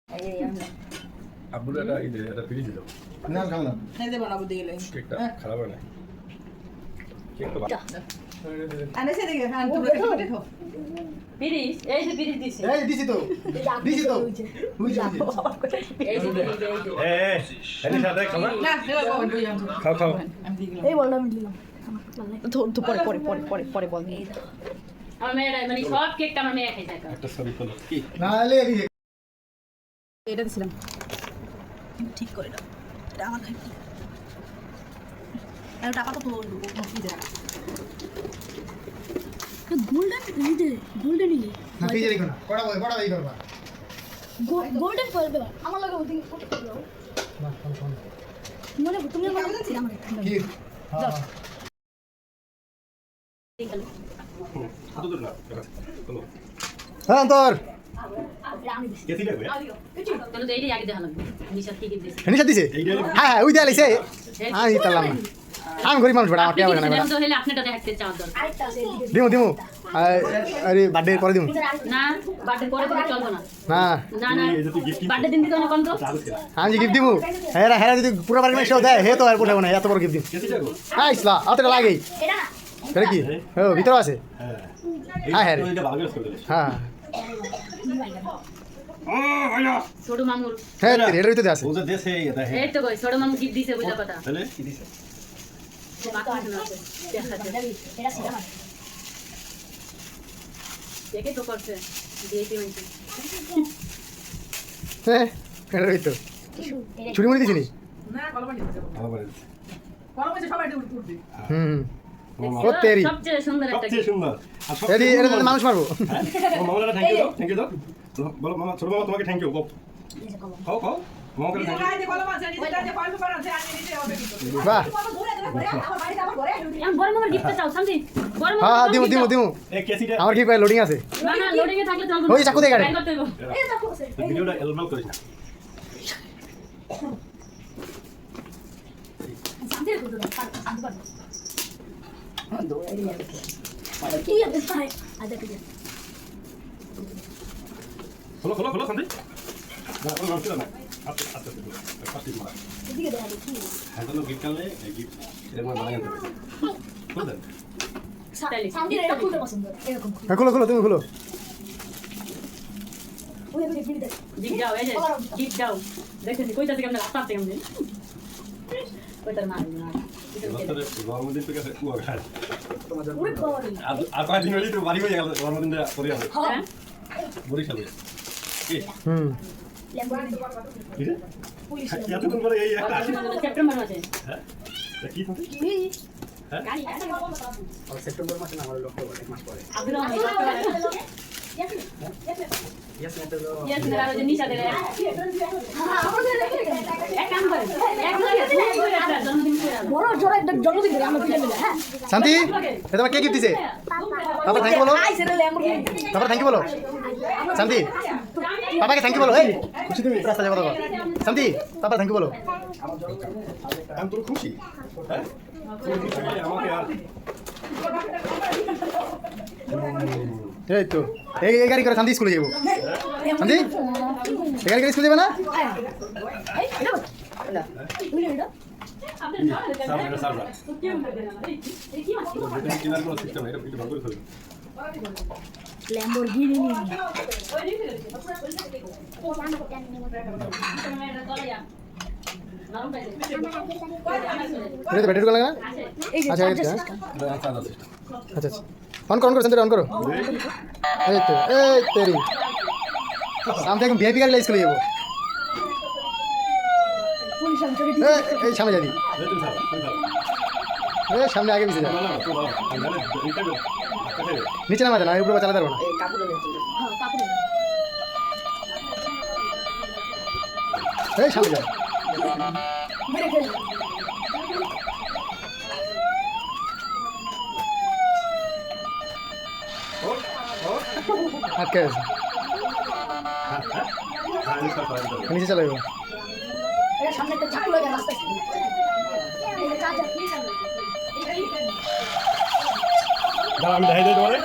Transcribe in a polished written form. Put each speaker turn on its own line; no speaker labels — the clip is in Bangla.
আব্বুর একটা ফ্রিজ দিল
না খাও না
এই দেব না বুদ্ধি গেলে
কেকটা খারাপ হয় না কেক তো
আনে সে দেখে খান তোমরা দেখো
বিরিশ এই যে বিরিশ দিছি
এই দিছি তো বুঝ যা
এই যে
এনি সাথে খাবার
না দেব বাবা বই যাও
খাও খাও
আমি দিয়ে গেলাম
এই বললাম আমি দিলাম তো পরে পরে পরে পরে পরে বল
আমার মেয়েরা মানে সব কেকটা আমার মেয়ে খাইছে
একটা ছবি তোলো কি
না লে এদিকে
এটা দিছিলাম ঠিক করে দাও এটা আমার খাই আর টাকা তো মুখি দে গোল্ডেন এই যে গোল্ডেন ই
না ফ্রিজে রেখো না বড় এই করবা
গোল্ডেন করে দেবা আমার লাগে ওদিকে
না কোন
মনে তুমি মনে করছি আমার
কি হ্যাঁ
হাত ধরে না তোলো
হ্যাঁ তোর
কেসি লাগবে
তাহলে তো এইটাই আগে দেখালাম নিশা কি গিফট দিছে
নিশা দিছে হ্যাঁ ওই দিয়ে লাইছে আমি দিতাম না আমি গরিব মানুষ বড় আমার টাকা না
তো হলে আপনারটা দেখতে চাও দর
দিমু আরে বার্থডে করে দিমু
না বার্থডে করে দিলে চলবে না
না
না না বার্থডে দিন দিতে না কোন তো
আমি গিফট দিমু হ্যাঁ যদি পুরো বাড়ি মেশাও দেয় হে তো আর পড়াবো না এত বড় গিফট দিম
কেসি লাগবে
হ্যাঁ ইসলা আতটা লাগেই এটা কি ও ভিতর আছে
হ্যাঁ
হ্যাঁ
এটা ভালো করে দিলে
হ্যাঁ
ছোট মামুর
হ্যাঁ এটার ভিতরে আছে
ওদের দেশে এটা হ্যাঁ
এই তো কই ছোট মামু গিফট দিছে বুঝা কথা
তাহলে কি দিছে
দেখে তো করছে দিয়েছি মানছি
হ্যাঁ এটার ভিতর চুরি মুড়ি দিছিনি
না কলম নিতে দেব
আবার
কলম আছে সবাই উঠবে
হুম ও তেরি
সবচেয়ে সুন্দর একটা
সবচেয়ে সুন্দর আর সব
এডি এটা তো মানুষ মারবো
মামারা থ্যাংক ইউ দাও বলো মামা ছোট মামা তোমাকে থ্যাংক ইউ খাও খাও মামাকে
নিচে
থ্যাংক
গায়ে যে কলম আছে নিচে যে কলম করা আছে আমি নিচে হবে কিন্তু
বাহ
আমি বড় মামার গিফট চাও সামথিং বড় মামা
হ্যাঁ দিমু
ইউ এই কেসিটা
আমার কি কয় লোডিং আছে
না না লোডিং এ থাকলে চলবে
ওই চাকু দিয়ে কাটে।
করতে হবে
ভিডিওটা এলবাল করিস না খোলো খোলো খোলো শান্তি না কোনো নষ্ট না আস্তে আস্তে ফাস্ট মারা হ্যাঁ তো গিফট করলে গিফট এরকম বানাই আনতে হবে খুলে দেন
হ্যাঁ খোলো খোলো তুমি খোলো
গিফট দাও এই যে গিফট দাও দেখেন কইতাছে কেমন আস্তে কেমন কইতার না
বছরে জন্মদিন তো গেছে কুয়া খায় আর কয়েকদিন হলেই তো বাড়ি হয়ে গেল জন্মদিনটা করে যাবে
হ্যাঁ
বরিশালে কি
হুম
এতক্ষণ পরে এই একটা আসি
সেপ্টেম্বর মাসে
হ্যাঁ কি থাকে
সেপ্টেম্বর মাসে না আমার লক্ষ্য এক মাস পরে
আগ্রহ
ইয়েস এটা তো
ইয়েস না আর যে নিশা দেলে এক কাম করে এক লাগে জন্মদিন করে
বড় জোরে একটা জন্মদিন করে আমরা পিঠা মিলে হ্যাঁ
শান্তি এটা তোমার কে গিফট দিছে তারপর থ্যাংক ইউ বলো
আইছে রে ল্যাম্বরগিনি
তারপর থ্যাংক ইউ বলো শান্তি বাবাকে থ্যাংক ইউ বলো এই খুশি তুমি রাস্তা যাবো তো শান্তি তারপর থ্যাংক ইউ বলো
আমি তোর খুশি হ্যাঁ আমাকে আর
এই তো এই গাড়ি করে শান্তি স্কুলে যাবো শান্তি এই গাড়ি করে স্কুলে যাবে না
সার্ভার সার্ভার এটা কিনার কোনো সিস্টেম এটা একটু ভালো করে ফেলুন
ল্যাম্বরগিনি
এটা তো ব্যাটারি লাগা না
এই যে
আচ্ছা
চার্জার
এটা
সিস্টেম
চার্জার সিস্টেম
আচ্ছা আচ্ছা অন করো শান্তি অন করো এই তো এই তেরি সামনে একদম ভিআইপি গাড়ি স্কুলে যাবো
পুলিশ আমি চলে
এই সামনে যাবি
তুমি থাকো
এই সামনে আগে পিছিয়ে যা
না না তো ভালো আমি জানি এইটা
নিচে নামা না উপরে চালাতে পারবো না
হ্যাঁ কাপড়
এই সামনে যা
মেরে ফেল
আটকে আছে নিচে চলে যাবো
এটা সামনে একটা চাকু লাগা রাস্তা এই যে চার্জার
দাঁড়া আমি দেখাই দিই তোমারে